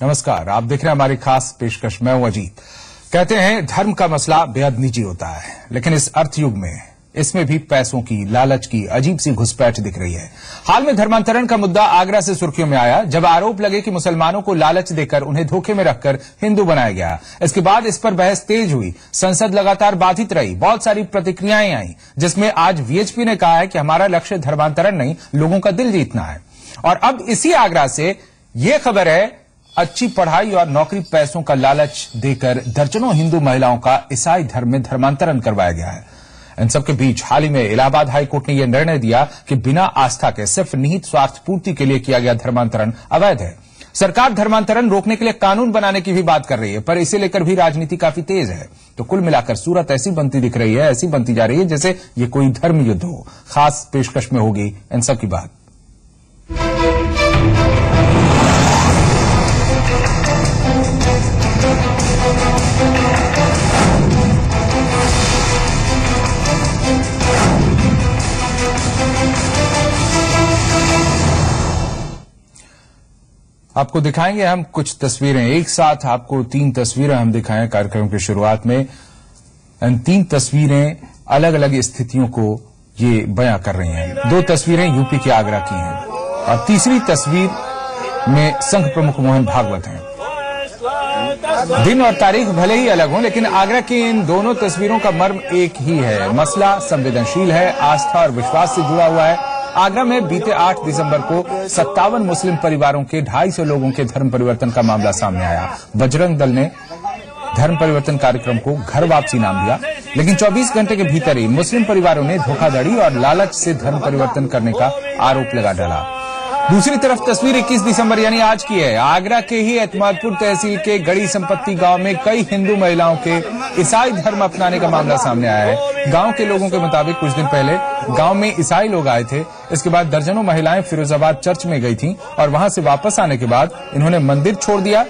नमस्कार, आप देख रहे हैं हमारी खास पेशकश। मैं हूं अजीत। कहते हैं धर्म का मसला बेहद निजी होता है, लेकिन इस अर्थयुग में इसमें भी पैसों की, लालच की अजीब सी घुसपैठ दिख रही है। हाल में धर्मांतरण का मुद्दा आगरा से सुर्खियों में आया, जब आरोप लगे कि मुसलमानों को लालच देकर उन्हें धोखे में रखकर हिंदू बनाया गया। इसके बाद इस पर बहस तेज हुई, संसद लगातार बाधित रही, बहुत सारी प्रतिक्रियाएं आई, जिसमें आज वीएचपी ने कहा है कि हमारा लक्ष्य धर्मांतरण नहीं, लोगों का दिल जीतना है। और अब इसी आगरा से ये खबर है, अच्छी पढ़ाई और नौकरी पैसों का लालच देकर दर्जनों हिंदू महिलाओं का ईसाई धर्म में धर्मांतरण करवाया गया है। इन सबके बीच हाल ही में इलाहाबाद हाईकोर्ट ने यह निर्णय दिया कि बिना आस्था के, सिर्फ निहित स्वार्थ पूर्ति के लिए किया गया धर्मांतरण अवैध है। सरकार धर्मांतरण रोकने के लिए कानून बनाने की भी बात कर रही है, पर इसे लेकर भी राजनीति काफी तेज है। तो कुल मिलाकर सूरत ऐसी बनती दिख रही है, ऐसी बनती जा रही है जैसे ये कोई धर्म युद्ध हो। खास पेशकश में होगी इन सब की बात। आपको दिखाएंगे हम कुछ तस्वीरें, एक साथ आपको 3 तस्वीरें हम दिखाएं कार्यक्रम की शुरुआत में। इन 3 तस्वीरें अलग अलग स्थितियों को ये बयां कर रही हैं। 2 तस्वीरें यूपी के आगरा की हैं और तीसरी तस्वीर में संघ प्रमुख मोहन भागवत हैं। दिन और तारीख भले ही अलग हों, लेकिन आगरा की इन दोनों तस्वीरों का मर्म एक ही है। मसला संवेदनशील है, आस्था और विश्वास से जुड़ा हुआ है। आगरा में बीते 8 दिसंबर को 57 मुस्लिम परिवारों के 250 लोगों के धर्म परिवर्तन का मामला सामने आया। बजरंग दल ने धर्म परिवर्तन कार्यक्रम को घर वापसी नाम दिया, लेकिन 24 घंटे के भीतर ही मुस्लिम परिवारों ने धोखाधड़ी और लालच से धर्म परिवर्तन करने का आरोप लगा डाला। दूसरी तरफ तस्वीर 21 दिसंबर यानी आज की है। आगरा के ही एतमादपुर तहसील के गड़ी संपत्ति गांव में कई हिंदू महिलाओं के ईसाई धर्म अपनाने का मामला सामने आया है। गांव के लोगों के मुताबिक कुछ दिन पहले गांव में ईसाई लोग आए थे। इसके बाद दर्जनों महिलाएं फिरोजाबाद चर्च में गई थीं और वहां से वापस आने के बाद इन्होंने मंदिर छोड़ दिया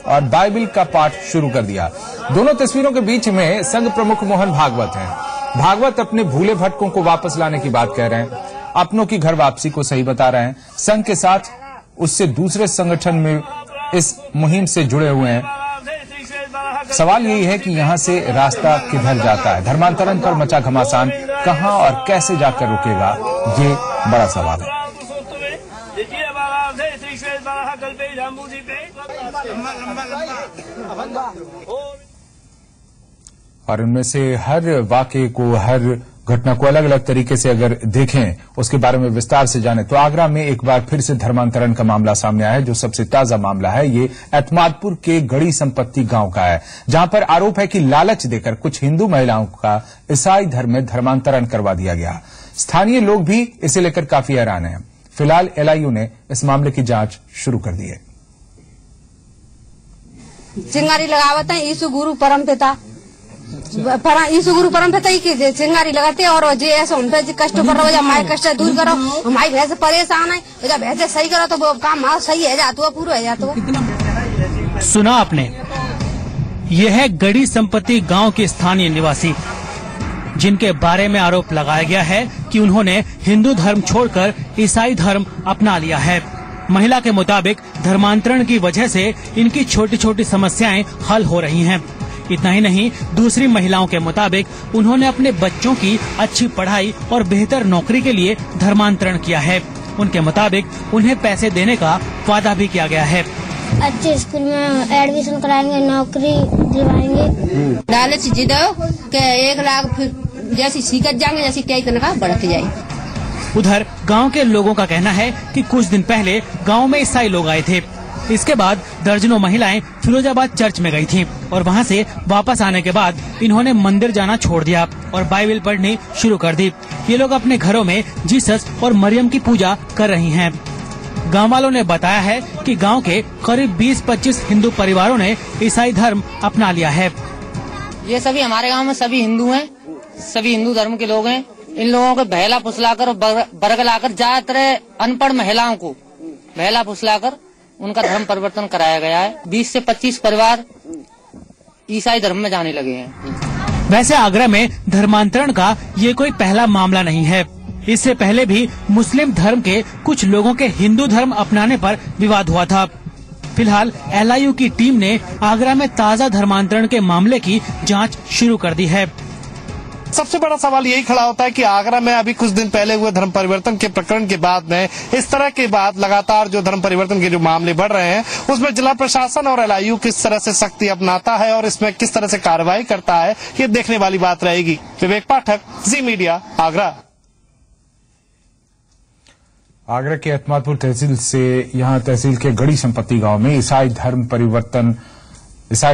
और बाइबिल का पाठ शुरू कर दिया। दोनों तस्वीरों के बीच में संघ प्रमुख मोहन भागवत हैं। भागवत अपने भूले भटकों को वापस लाने की बात कह रहे हैं, अपनों की घर वापसी को सही बता रहे हैं। संघ के साथ उससे दूसरे संगठन में इस मुहिम से जुड़े हुए हैं। सवाल यही है कि यहां से रास्ता किधर जाता है। धर्मांतरण पर मचा घमासान कहां और कैसे जाकर रुकेगा, ये बड़ा सवाल है। और इनमें से हर वाकये को, हर घटना को अलग अलग तरीके से अगर देखें, उसके बारे में विस्तार से जाने, तो आगरा में एक बार फिर से धर्मांतरण का मामला सामने आया है। जो सबसे ताजा मामला है ये एतमादपुर के गड़ी संपत्ति गांव का है, जहां पर आरोप है कि लालच देकर कुछ हिंदू महिलाओं का ईसाई धर्म में धर्मांतरण करवा दिया गया। स्थानीय लोग भी इसे लेकर काफी हैरान हैं। फिलहाल एलआईयू ने इस मामले की जांच शुरू कर दी है। चिंगारी लगावत है यीशु गुरु परमपिता, यीशु गुरु परमपिता की चिंगारी लगाते और जे ऐसा उन पे कष्ट कर रहा हो, हमारे कष्ट दूर करो, हमारी भैंस परेशान है, जब भैंस सही करो तो वो काम सही है जाता, पूरा है जाता। सुना आपने, यह है गड़ी संपत्ति गांव के स्थानीय निवासी, जिनके बारे में आरोप लगाया गया है कि उन्होंने हिंदू धर्म छोड़कर ईसाई धर्म अपना लिया है। महिला के मुताबिक धर्मांतरण की वजह से इनकी छोटी छोटी समस्याएं हल हो रही हैं। इतना ही नहीं, दूसरी महिलाओं के मुताबिक उन्होंने अपने बच्चों की अच्छी पढ़ाई और बेहतर नौकरी के लिए धर्मांतरण किया है। उनके मुताबिक उन्हें पैसे देने का वादा भी किया गया है। अच्छे स्कूल में एडमिशन कराएंगे, नौकरी दिलवाएंगे। लालच जिदो के 1 लाख फिर जैसी सीखत जाएंगे, जैसी कई तनख्वाह बढ़ती जाएगी। उधर गांव के लोगों का कहना है कि कुछ दिन पहले गांव में ईसाई लोग आए थे। इसके बाद दर्जनों महिलाएं फिरोजाबाद चर्च में गई थीं और वहां से वापस आने के बाद इन्होंने मंदिर जाना छोड़ दिया और बाइबिल पढ़नी शुरू कर दी। ये लोग अपने घरों में जीसस और मरियम की पूजा कर रही हैं। गांव वालों ने बताया है कि गांव के करीब 20-25 हिंदू परिवारों ने ईसाई धर्म अपना लिया है। ये सभी हमारे गांव में सभी हिंदू हैं, सभी हिंदू धर्म के लोग हैं। इन लोगों को बहला फुसलाकर और बरगलाकर ज्यादातर अनपढ़ महिलाओं को बहला फुसलाकर उनका धर्म परिवर्तन कराया गया है। 20 से 25 परिवार ईसाई धर्म में जाने लगे हैं। वैसे आगरा में धर्मांतरण का ये कोई पहला मामला नहीं है। इससे पहले भी मुस्लिम धर्म के कुछ लोगों के हिंदू धर्म अपनाने पर विवाद हुआ था। फिलहाल LIU की टीम ने आगरा में ताज़ा धर्मांतरण के मामले की जांच शुरू कर दी है। सबसे बड़ा सवाल यही खड़ा होता है कि आगरा में अभी कुछ दिन पहले हुए धर्म परिवर्तन के प्रकरण के बाद में इस तरह के बाद लगातार जो धर्म परिवर्तन के जो मामले बढ़ रहे हैं उसमें जिला प्रशासन और LIU किस तरह से सख्ती अपनाता है और इसमें किस तरह से कार्रवाई करता है, ये देखने वाली बात रहेगी। विवेक पाठक, जी मीडिया, आगरा। आगरा के एतमादपुर तहसील से यहां तहसील के गढ़ी संपत्ति गांव में ईसाई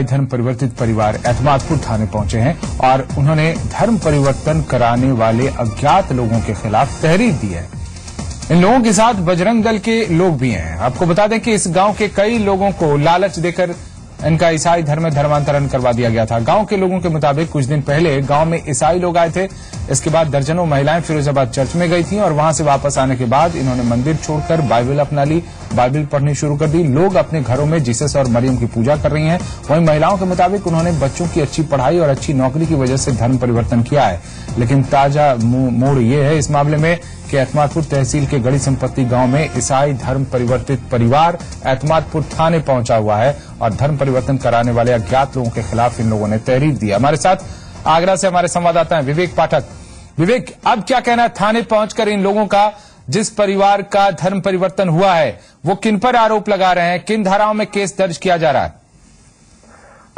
धर्म परिवर्तित परिवार एतमादपुर थाने पहुंचे हैं और उन्होंने धर्म परिवर्तन कराने वाले अज्ञात लोगों के खिलाफ तहरीर दी है। इन लोगों के साथ बजरंग दल के लोग भी हैं। आपको बता दें कि इस गांव के कई लोगों को लालच देकर इनका ईसाई धर्म में धर्मांतरण करवा दिया गया था। गांव के लोगों के मुताबिक कुछ दिन पहले गांव में ईसाई लोग आए थे। इसके बाद दर्जनों महिलाएं फिरोजाबाद चर्च में गई थीं और वहां से वापस आने के बाद इन्होंने मंदिर छोड़कर बाइबल अपना ली, बाइबल पढ़नी शुरू कर दी। लोग अपने घरों में जीसस और मरियम की पूजा कर रही हैं। वहीं महिलाओं के मुताबिक उन्होंने बच्चों की अच्छी पढ़ाई और अच्छी नौकरी की वजह से धर्म परिवर्तन किया है। लेकिन ताजा मोड़ ये है इस मामले में कि एतमादपुर तहसील के गढ़ी संपत्ति गांव में ईसाई धर्म परिवर्तित परिवार एतमादपुर थाने पहुंचा हुआ है और धर्म परिवर्तन कराने वाले अज्ञात लोगों के खिलाफ इन लोगों ने तहरीर दी। हमारे साथ आगरा से हमारे संवाददाता हैं विवेक पाठक। विवेक, अब क्या कहना है थाने पहुंचकर इन लोगों का? जिस परिवार का धर्म परिवर्तन हुआ है वो किन पर आरोप लगा रहे हैं, किन धाराओं में केस दर्ज किया जा रहा है?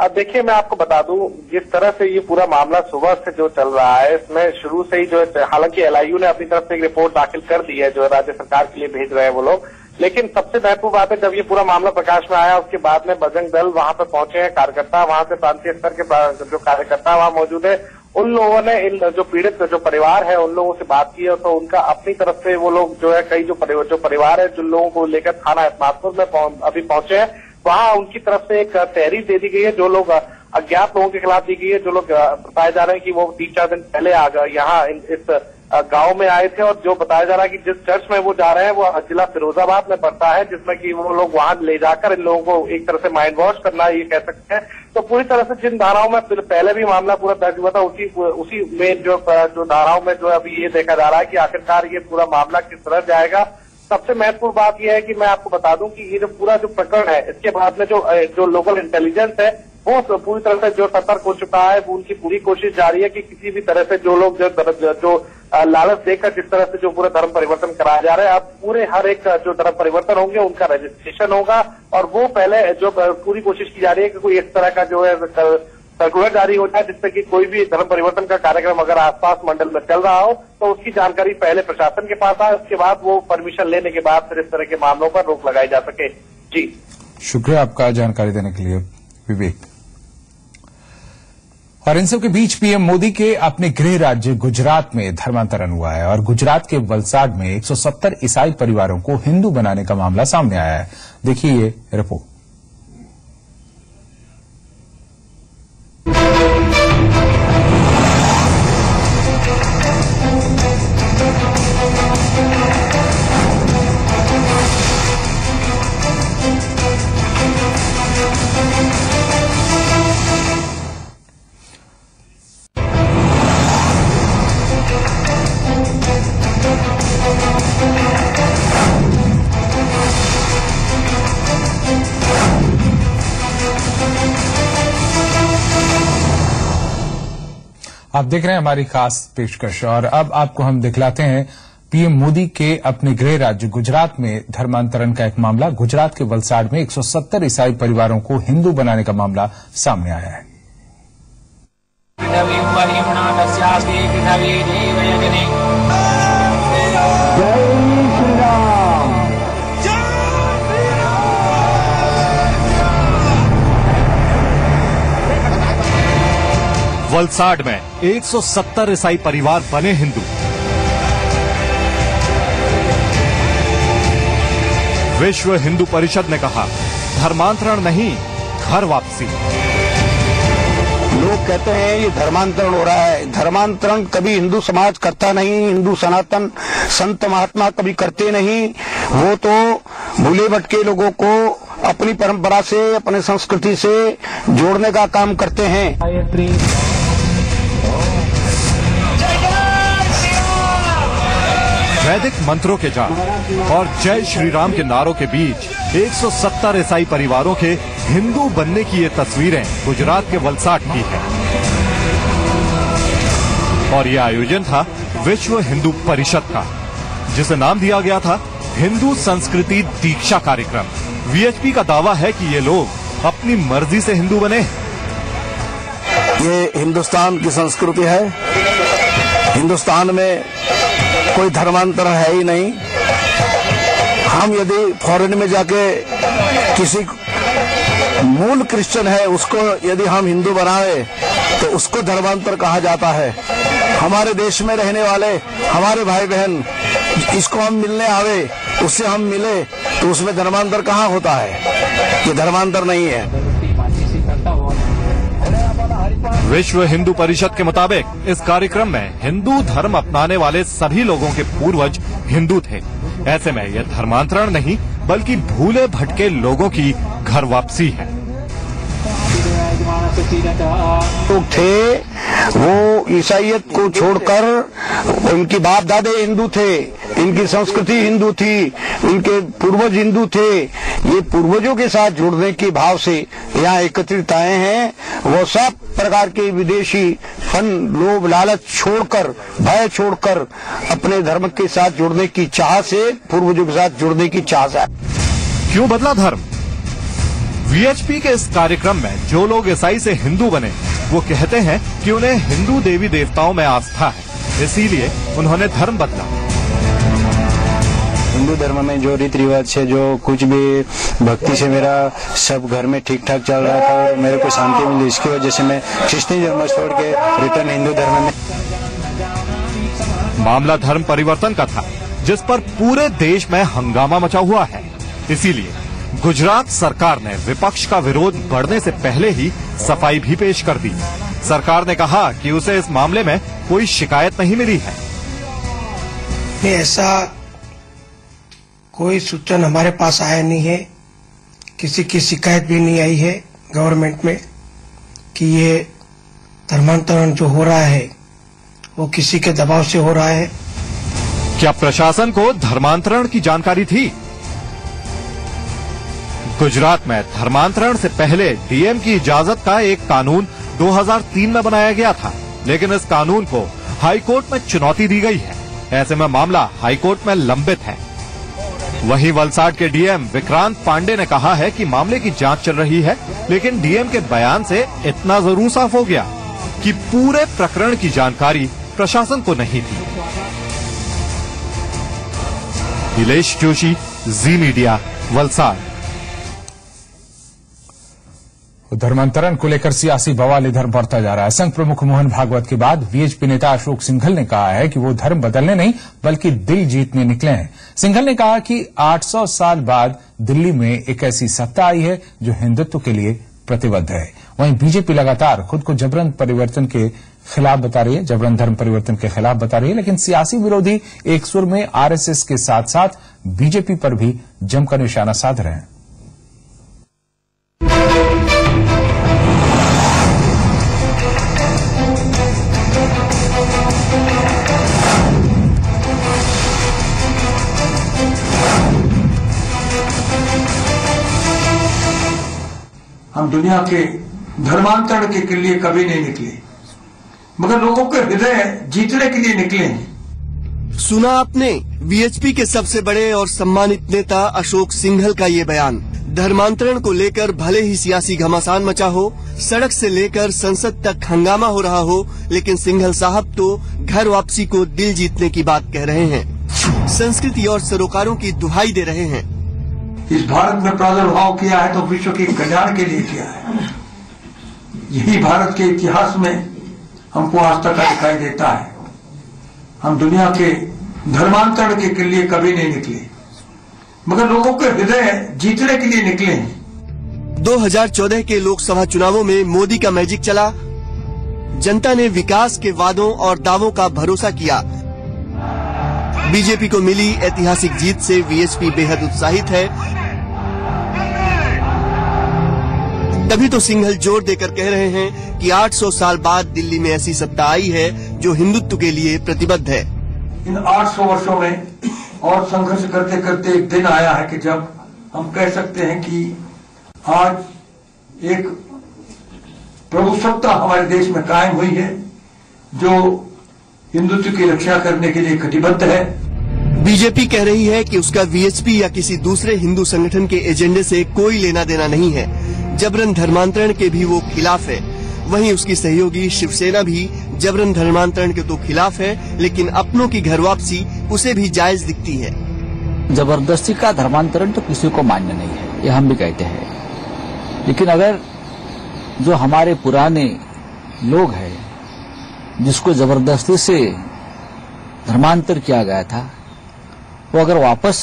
अब देखिए, मैं आपको बता दूं, जिस तरह से ये पूरा मामला सुबह से जो चल रहा है इसमें शुरू से ही जो है, हालांकि LIU ने अपनी तरफ से एक रिपोर्ट दाखिल कर दी है जो राज्य सरकार के लिए भेज रहे हैं वो लोग, लेकिन सबसे महत्वपूर्ण बात है जब ये पूरा मामला प्रकाश में आया उसके बाद में बजरंग दल वहां पर पहुंचे हैं, कार्यकर्ता वहां से प्रांतीय स्तर के जो कार्यकर्ता वहां मौजूद है, उन लोगों ने इन जो पीड़ित जो परिवार है उन लोगों से बात की है। तो उनका अपनी तरफ से वो लोग जो है कई जो परिवार है जिन लोगों को लेकर थाना एतमादपुर में अभी पहुंचे हैं, वहां उनकी तरफ से एक तहरीर दे दी गई है जो लोग अज्ञात लोगों के खिलाफ दी गई है, जो लोग बताए जा रहे हैं कि वो 3-4 दिन पहले यहाँ इस गांव में आए थे और जो बताया जा रहा है कि जिस चर्च में वो जा रहे हैं वो जिला फिरोजाबाद में पड़ता है, जिसमें कि वो लोग वहां ले जाकर इन लोगों को एक तरह से माइंड वॉश करना ये कह सकते हैं। तो पूरी तरह से जिन धाराओं में पहले भी मामला पूरा दर्ज हुआ था उसी में जो धाराओं में जो अभी ये देखा जा रहा है कि आखिरकार ये पूरा मामला किस तरह जाएगा। सबसे महत्वपूर्ण बात यह है कि मैं आपको बता दूं कि ये जो पूरा जो प्रकरण है इसके बाद में जो लोकल इंटेलिजेंस है वो पूरी तरह से जो सतर्क हो चुका है, वो उनकी पूरी कोशिश जारी है कि किसी भी तरह से जो लोग जो लालच देकर जिस तरह से जो पूरा धर्म परिवर्तन कराया जा रहा है, अब पूरे हर एक जो धर्म परिवर्तन होंगे उनका रजिस्ट्रेशन होगा और वो पहले जो पूरी कोशिश की जा रही है कि कोई इस तरह का जो है सर्कुलर जारी हो जाए जिससे कि कोई भी धर्म परिवर्तन का कार्यक्रम अगर आसपास मंडल में चल रहा हो तो उसकी जानकारी पहले प्रशासन के पास आए, उसके बाद वो परमिशन लेने के बाद फिर इस तरह के मामलों पर रोक लगाई जा सके। जी शुक्रिया आपका जानकारी देने के लिए विवेक। और इन सब के बीच पीएम मोदी के अपने गृह राज्य गुजरात में धर्मांतरण हुआ है और गुजरात के वलसाड में 170 ईसाई परिवारों को हिंदू बनाने का मामला सामने आया है। देखिए ये रिपोर्ट। आप देख रहे हैं हमारी खास पेशकश और अब आपको हम दिखलाते हैं पीएम मोदी के अपने गृह राज्य गुजरात में धर्मांतरण का एक मामला। गुजरात के वलसाड में 170 ईसाई परिवारों को हिंदू बनाने का मामला सामने आया है। वलसाड में 170 ईसाई परिवार बने हिंदू। विश्व हिंदू परिषद ने कहा धर्मांतरण नहीं, घर वापसी। लोग कहते हैं ये धर्मांतरण हो रहा है। धर्मांतरण कभी हिंदू समाज करता नहीं, हिंदू सनातन संत महात्मा कभी करते नहीं। वो तो भूले भटके लोगों को अपनी परंपरा से, अपने संस्कृति से जोड़ने का काम करते हैं। वैदिक मंत्रों के जाप और जय श्री राम के नारों के बीच 170 ईसाई परिवारों के हिंदू बनने की ये तस्वीरें गुजरात के वलसाड की है। और ये आयोजन था विश्व हिंदू परिषद का, जिसे नाम दिया गया था हिंदू संस्कृति दीक्षा कार्यक्रम। वीएचपी का दावा है कि ये लोग अपनी मर्जी से हिंदू बने। ये हिंदुस्तान की संस्कृति है। हिंदुस्तान में कोई धर्मांतर है ही नहीं। हम यदि फॉरेन में जाके किसी मूल क्रिश्चियन है उसको यदि हम हिंदू बनाए तो उसको धर्मांतर कहा जाता है। हमारे देश में रहने वाले हमारे भाई बहन इसको हम मिलने आवे, उससे हम मिले तो उसमें धर्मांतर कहाँ होता है? ये धर्मांतर नहीं है। विश्व हिंदू परिषद के मुताबिक इस कार्यक्रम में हिंदू धर्म अपनाने वाले सभी लोगों के पूर्वज हिंदू थे। ऐसे में यह धर्मांतरण नहीं बल्कि भूले भटके लोगों की घर वापसी है। लोग थे वो ईसाइयत को छोड़कर, उनकी बाप दादे हिंदू थे, इनकी संस्कृति हिंदू थी, इनके पूर्वज हिंदू थे। ये पूर्वजों के साथ जुड़ने के भाव से यहाँ एकत्रित आए हैं। वो सब प्रकार के विदेशी फन लोभ लालच छोड़कर, भय छोड़कर अपने धर्म के साथ जुड़ने की चाह से, पूर्वजों के साथ जुड़ने की चाह से। क्यों बदला धर्म? वीएचपी के इस कार्यक्रम में जो लोग ईसाई से हिंदू बने वो कहते हैं कि उन्हें हिंदू देवी देवताओं में आस्था है, इसीलिए उन्होंने धर्म बदला। हिंदू धर्म में जो रीति रिवाज है, जो कुछ भी भक्ति से मेरा सब घर में ठीक ठाक चल रहा था और मेरे को शांति मिली, इसकी वजह से मैं क्रिश्चियन धर्म छोड़ के रिटर्न हिंदू धर्म में। मामला धर्म परिवर्तन का था, जिस पर पूरे देश में हंगामा मचा हुआ है। इसीलिए गुजरात सरकार ने विपक्ष का विरोध बढ़ने से पहले ही सफाई भी पेश कर दी। सरकार ने कहा कि उसे इस मामले में कोई शिकायत नहीं मिली है। ऐसा कोई सूचना हमारे पास आया नहीं है, किसी की शिकायत भी नहीं आई है गवर्नमेंट में कि ये धर्मांतरण जो हो रहा है वो किसी के दबाव से हो रहा है। क्या प्रशासन को धर्मांतरण की जानकारी थी? गुजरात में धर्मांतरण से पहले डीएम की इजाजत का एक कानून 2003 में बनाया गया था, लेकिन इस कानून को हाईकोर्ट में चुनौती दी गई है। ऐसे में मामला हाईकोर्ट में लंबित है। वहीं वलसाड के डीएम विक्रांत पांडे ने कहा है कि मामले की जांच चल रही है, लेकिन डीएम के बयान से इतना जरूर साफ हो गया कि पूरे प्रकरण की जानकारी प्रशासन को नहीं थी। नीलेश जोशी, जी मीडिया, वलसाड। धर्मांतरण को लेकर सियासी बवाल इधर बढ़ता जा रहा है। संघ प्रमुख मोहन भागवत के बाद वीएचपी नेता अशोक सिंघल ने कहा है कि वो धर्म बदलने नहीं बल्कि दिल जीतने निकले हैं। सिंघल ने कहा कि 800 साल बाद दिल्ली में एक ऐसी सत्ता आई है जो हिंदुत्व के लिए प्रतिबद्ध है। वहीं बीजेपी लगातार खुद को जबरन परिवर्तन के खिलाफ बता रही है, जबरन धर्म परिवर्तन के खिलाफ बता रही है, लेकिन सियासी विरोधी एक सुर में आरएसएस के साथ साथ बीजेपी पर भी जमकर निशाना साध रहे हैं। हम दुनिया के धर्मांतरण के लिए कभी नहीं निकले, मगर लोगों के हृदय जीतने के लिए निकले हैं। सुना आपने वीएचपी के सबसे बड़े और सम्मानित नेता अशोक सिंघल का ये बयान। धर्मांतरण को लेकर भले ही सियासी घमासान मचा हो, सड़क से लेकर संसद तक हंगामा हो रहा हो, लेकिन सिंघल साहब तो घर वापसी को दिल जीतने की बात कह रहे हैं। संस्कृति और सरोकारों की दुहाई दे रहे हैं। इस भारत में प्रादुर्भाव किया है तो विश्व के कल्याण के लिए किया है। यही भारत के इतिहास में हमको आज तक दिखाई देता है। हम दुनिया के धर्मांतरण के लिए कभी नहीं निकले, मगर लोगों के हृदय जीतने के लिए निकले हैं। 2014 के लोकसभा चुनावों में मोदी का मैजिक चला। जनता ने विकास के वादों और दावों का भरोसा किया। बीजेपी को मिली ऐतिहासिक जीत से वीएचपी बेहद उत्साहित है। तभी तो सिंघल जोर देकर कह रहे हैं कि 800 साल बाद दिल्ली में ऐसी सत्ता आई है जो हिंदुत्व के लिए प्रतिबद्ध है। इन 800 वर्षों में और संघर्ष करते करते एक दिन आया है कि जब हम कह सकते हैं कि आज एक प्रभुसत्ता हमारे देश में कायम हुई है जो हिंदुत्व की रक्षा करने के लिए कटिबद्ध है। बीजेपी कह रही है कि उसका वीएचपी या किसी दूसरे हिंदू संगठन के एजेंडे से कोई लेना देना नहीं है। जबरन धर्मांतरण के भी वो खिलाफ है। वहीं उसकी सहयोगी शिवसेना भी जबरन धर्मांतरण के तो खिलाफ है, लेकिन अपनों की घर वापसी उसे भी जायज दिखती है। जबरदस्ती का धर्मांतरण तो किसी को मान्य नहीं है, ये हम भी कहते हैं। लेकिन अगर जो हमारे पुराने लोग हैं जिसको जबरदस्ती से धर्मांतर किया गया था, वो अगर वापस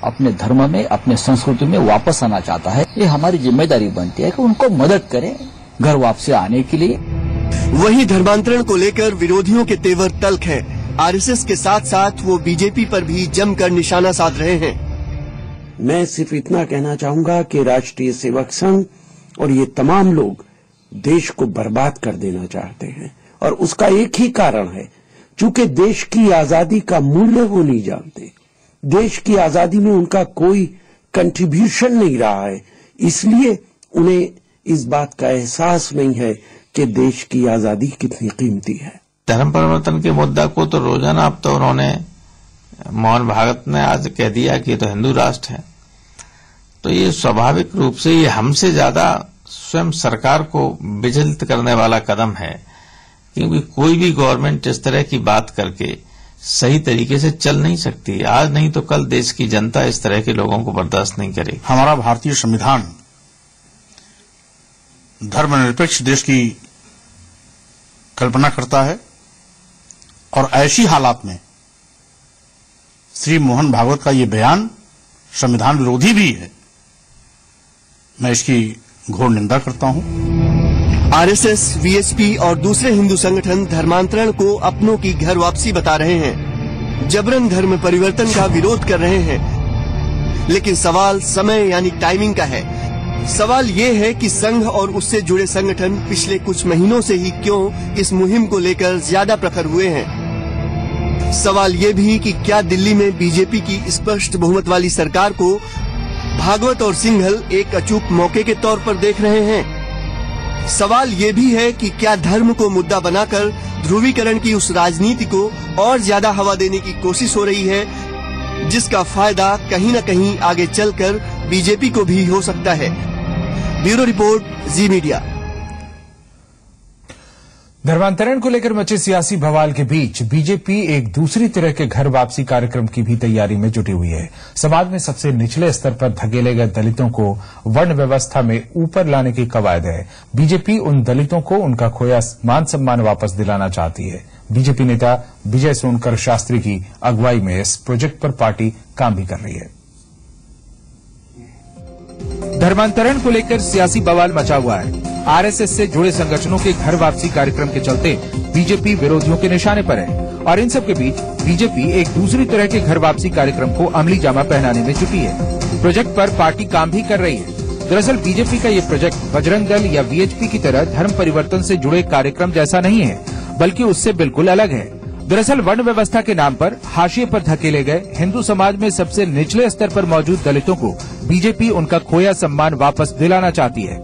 अपने धर्म में, अपने संस्कृति में वापस आना चाहता है, ये हमारी जिम्मेदारी बनती है कि उनको मदद करें घर वापसी आने के लिए। वहीं धर्मांतरण को लेकर विरोधियों के तेवर तल्ख है। आरएसएस के साथ साथ वो बीजेपी पर भी जमकर निशाना साध रहे हैं। मैं सिर्फ इतना कहना चाहूंगा कि राष्ट्रीय सेवक संघ और ये तमाम लोग देश को बर्बाद कर देना चाहते हैं, और उसका एक ही कारण है, चूंकि देश की आजादी का मूल्य वो नहीं जानते। देश की आजादी में उनका कोई कंट्रीब्यूशन नहीं रहा है, इसलिए उन्हें इस बात का एहसास नहीं है कि देश की आजादी कितनी कीमती है। धर्म परिवर्तन के मुद्दा को तो रोजाना अब तो उन्होंने, मोहन भागवत ने आज कह दिया कि ये तो हिंदू राष्ट्र है, तो ये स्वाभाविक रूप से ये हमसे ज्यादा स्वयं सरकार को विचलित करने वाला कदम है, क्योंकि कोई भी गवर्नमेंट इस तरह की बात करके सही तरीके से चल नहीं सकती। आज नहीं तो कल देश की जनता इस तरह के लोगों को बर्दाश्त नहीं करेगी। हमारा भारतीय संविधान धर्मनिरपेक्ष देश की कल्पना करता है, और ऐसी हालात में श्री मोहन भागवत का ये बयान संविधान विरोधी भी है। मैं इसकी घोर निंदा करता हूं। आरएसएस, वीएचपी और दूसरे हिंदू संगठन धर्मांतरण को अपनों की घर वापसी बता रहे हैं, जबरन धर्म परिवर्तन का विरोध कर रहे हैं। लेकिन सवाल समय यानी टाइमिंग का है। सवाल ये है कि संघ और उससे जुड़े संगठन पिछले कुछ महीनों से ही क्यों इस मुहिम को लेकर ज्यादा प्रखर हुए हैं। सवाल ये भी कि क्या दिल्ली में बीजेपी की स्पष्ट बहुमत वाली सरकार को भागवत और सिंघल एक अचूक मौके के तौर पर देख रहे हैं। सवाल ये भी है कि क्या धर्म को मुद्दा बनाकर ध्रुवीकरण की उस राजनीति को और ज्यादा हवा देने की कोशिश हो रही है, जिसका फायदा कहीं न कहीं आगे चलकर बीजेपी को भी हो सकता है। ब्यूरो रिपोर्ट, जी मीडिया। धर्मांतरण को लेकर मचे सियासी बवाल के बीच बीजेपी एक दूसरी तरह के घर वापसी कार्यक्रम की भी तैयारी में जुटी हुई है। समाज में सबसे निचले स्तर पर धकेले गए दलितों को वर्ण व्यवस्था में ऊपर लाने की कवायद है। बीजेपी उन दलितों को उनका खोया मान सम्मान वापस दिलाना चाहती है। बीजेपी नेता विजय सोनकर शास्त्री की अगुवाई में इस प्रोजेक्ट पर पार्टी काम भी कर रही है। धर्मांतरण को लेकर सियासी बवाल मचा हुआ है। आरएसएस से जुड़े संगठनों के घर वापसी कार्यक्रम के चलते बीजेपी विरोधियों के निशाने पर है, और इन सब के बीच बीजेपी एक दूसरी तरह के घर वापसी कार्यक्रम को अमली जामा पहनाने में जुटी है। प्रोजेक्ट पर पार्टी काम भी कर रही है। दरअसल बीजेपी का ये प्रोजेक्ट बजरंग दल या वीएचपी की तरह धर्म परिवर्तन से जुड़े कार्यक्रम जैसा नहीं है, बल्कि उससे बिल्कुल अलग है। दरअसल वर्ण व्यवस्था के नाम पर हाशिए पर धकेले गए हिंदू समाज में सबसे निचले स्तर पर मौजूद दलितों को बीजेपी उनका खोया सम्मान वापस दिलाना चाहती है।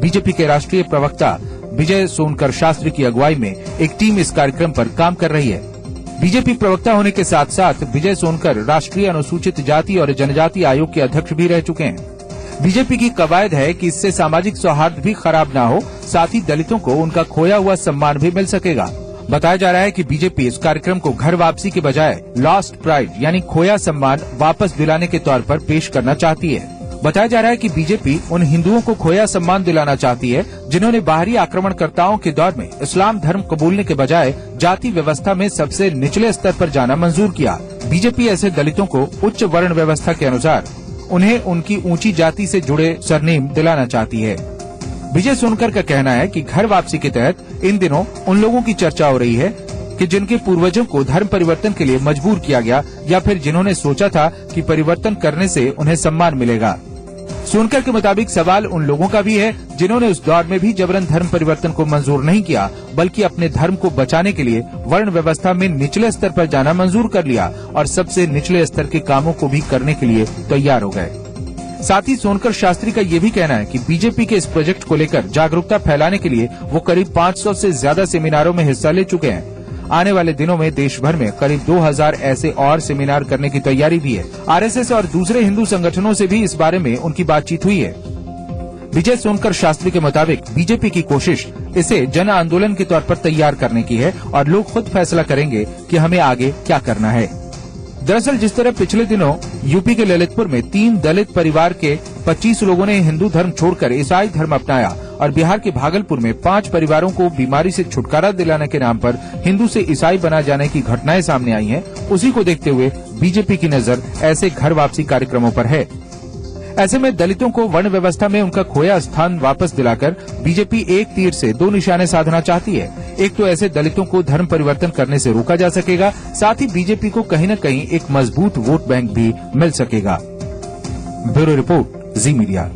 बीजेपी के राष्ट्रीय प्रवक्ता विजय सोनकर शास्त्री की अगुवाई में एक टीम इस कार्यक्रम पर काम कर रही है। बीजेपी प्रवक्ता होने के साथ साथ विजय सोनकर राष्ट्रीय अनुसूचित जाति और जनजाति आयोग के अध्यक्ष भी रह चुके हैं। बीजेपी की कवायद है कि इससे सामाजिक सौहार्द भी खराब न हो, साथ ही दलितों को उनका खोया हुआ सम्मान भी मिल सकेगा। बताया जा रहा है कि बीजेपी इस कार्यक्रम को घर वापसी के बजाय लॉस्ट प्राइड यानी खोया सम्मान वापस दिलाने के तौर पर पेश करना चाहती है। बताया जा रहा है कि बीजेपी उन हिंदुओं को खोया सम्मान दिलाना चाहती है जिन्होंने बाहरी आक्रमणकर्ताओं के दौर में इस्लाम धर्म कबूलने के बजाय जाति व्यवस्था में सबसे निचले स्तर पर जाना मंजूर किया। बीजेपी ऐसे दलितों को उच्च वर्ण व्यवस्था के अनुसार उन्हें उनकी ऊंची जाति से जुड़े सरनेम दिलाना चाहती है। विजय सोनकर का कहना है कि घर वापसी के तहत इन दिनों उन लोगों की चर्चा हो रही है कि जिनके पूर्वजों को धर्म परिवर्तन के लिए मजबूर किया गया, या फिर जिन्होंने सोचा था कि परिवर्तन करने से उन्हें सम्मान मिलेगा। सोनकर के मुताबिक सवाल उन लोगों का भी है जिन्होंने उस दौर में भी जबरन धर्म परिवर्तन को मंजूर नहीं किया, बल्कि अपने धर्म को बचाने के लिए वर्ण व्यवस्था में निचले स्तर पर जाना मंजूर कर लिया और सबसे निचले स्तर के कामों को भी करने के लिए तैयार हो गए। साथ ही सोनकर शास्त्री का ये भी कहना है कि बीजेपी के इस प्रोजेक्ट को लेकर जागरूकता फैलाने के लिए वो करीब 500 से ज्यादा सेमिनारों में हिस्सा ले चुके हैं। आने वाले दिनों में देश भर में करीब 2000 ऐसे और सेमिनार करने की तैयारी भी है। आरएसएस और दूसरे हिंदू संगठनों से भी इस बारे में उनकी बातचीत हुई है। विजय सोनकर शास्त्री के मुताबिक बीजेपी की कोशिश इसे जन आंदोलन के तौर पर तैयार करने की है और लोग खुद फैसला करेंगे कि हमें आगे क्या करना है। दरअसल जिस तरह पिछले दिनों यूपी के ललितपुर में 3 दलित परिवार के 25 लोगों ने हिंदू धर्म छोड़कर ईसाई धर्म अपनाया और बिहार के भागलपुर में 5 परिवारों को बीमारी से छुटकारा दिलाने के नाम पर हिंदू से ईसाई बना जाने की घटनाएं सामने आई हैं, उसी को देखते हुए बीजेपी की नजर ऐसे घर वापसी कार्यक्रमों पर है। ऐसे में दलितों को वर्ण व्यवस्था में उनका खोया स्थान वापस दिलाकर बीजेपी एक तीर से 2 निशाने साधना चाहती है। एक तो ऐसे दलितों को धर्म परिवर्तन करने से रोका जा सकेगा, साथ ही बीजेपी को कहीं न कहीं एक मजबूत वोट बैंक भी मिल सकेगा। ब्यूरो रिपोर्ट, जी मीडिया।